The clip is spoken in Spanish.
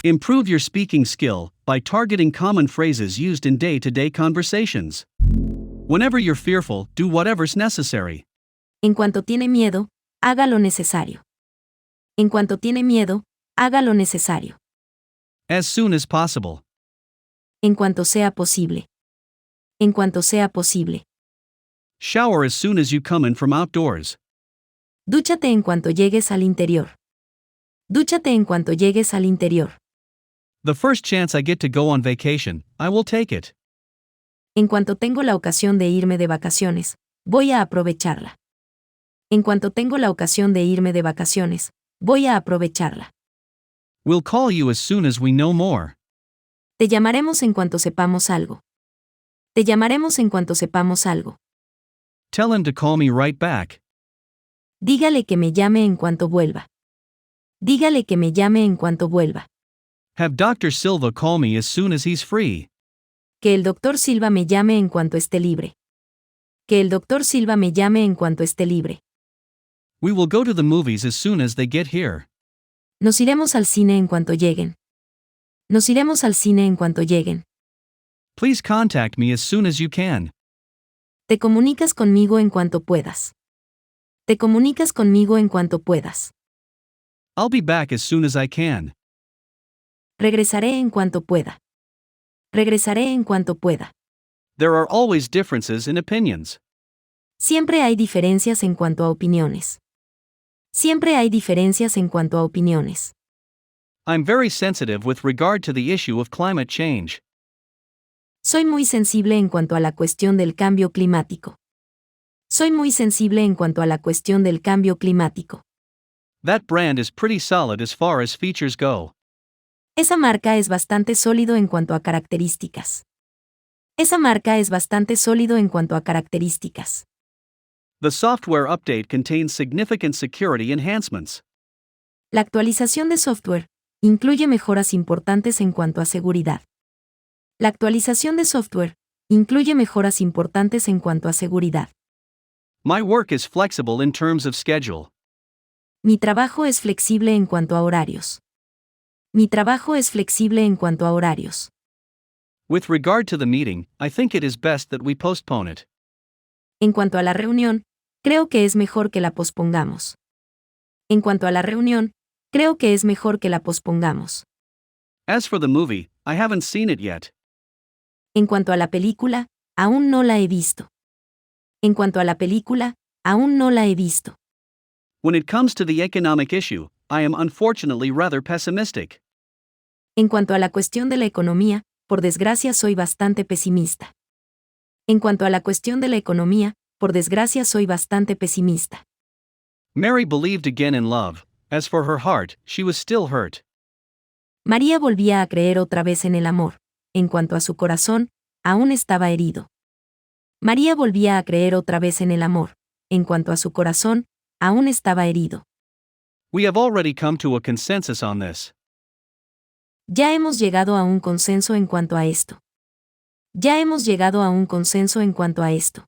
Improve your speaking skill by targeting common phrases used in day-to-day conversations. Whenever you're fearful, do whatever's necessary. En cuanto tiene miedo, haga lo necesario. En cuanto tiene miedo, haga lo necesario. As soon as possible. En cuanto sea posible. En cuanto sea posible. Shower as soon as you come in from outdoors. Dúchate en cuanto llegues al interior. Dúchate en cuanto llegues al interior. The first chance I get to go on vacation, I will take it. En cuanto tengo la ocasión de irme de vacaciones, voy a aprovecharla. En cuanto tengo la ocasión de irme de vacaciones, voy a aprovecharla. We'll call you as soon as we know more. Te llamaremos en cuanto sepamos algo. Te llamaremos en cuanto sepamos algo. Tell him to call me right back. Dígale que me llame en cuanto vuelva. Dígale que me llame en cuanto vuelva. Have Dr. Silva call me as soon as he's free. Que el Dr. Silva me llame en cuanto esté libre. Que el Dr. Silva me llame en cuanto esté libre. We will go to the movies as soon as they get here. Nos iremos al cine en cuanto lleguen. Nos iremos al cine en cuanto lleguen. Please contact me as soon as you can. Te comunicas conmigo en cuanto puedas. Te comunicas conmigo en cuanto puedas. I'll be back as soon as I can. Regresaré en cuanto pueda. Regresaré en cuanto pueda. There are always differences in opinions. Siempre hay diferencias en cuanto a opiniones. Siempre hay diferencias en cuanto a opiniones. I'm very sensitive with regard to the issue of climate change. Soy muy sensible en cuanto a la cuestión del cambio climático. Soy muy sensible en cuanto a la cuestión del cambio climático. That brand is pretty solid as far as features go. Esa marca es bastante sólido en cuanto a características. Esa marca es bastante sólido en cuanto a características. The software update contains significant security enhancements. La actualización de software incluye mejoras importantes en cuanto a seguridad. La actualización de software incluye mejoras importantes en cuanto a seguridad. My work is flexible in terms of schedule. Mi trabajo es flexible en cuanto a horarios. Mi trabajo es flexible en cuanto a horarios. With regard to the meeting, I think it is best that we postpone it. En cuanto a la reunión, creo que es mejor que la pospongamos. En cuanto a la reunión, creo que es mejor que la pospongamos. As for the movie, I haven't seen it yet. En cuanto a la película, aún no la he visto. En cuanto a la película, aún no la he visto. When it comes to the economic issue, I am unfortunately rather pessimistic. En cuanto a la cuestión de la economía, por desgracia soy bastante pesimista. En cuanto a la cuestión de la economía, por desgracia soy bastante pesimista. Mary believed again in love. As for her heart, she was still hurt. María volvía a creer otra vez en el amor. En cuanto a su corazón, aún estaba herido. María volvía a creer otra vez en el amor. En cuanto a su corazón, aún estaba herido. We have already come to a consensus on this. Ya hemos llegado a un consenso en cuanto a esto. Ya hemos llegado a un consenso en cuanto a esto.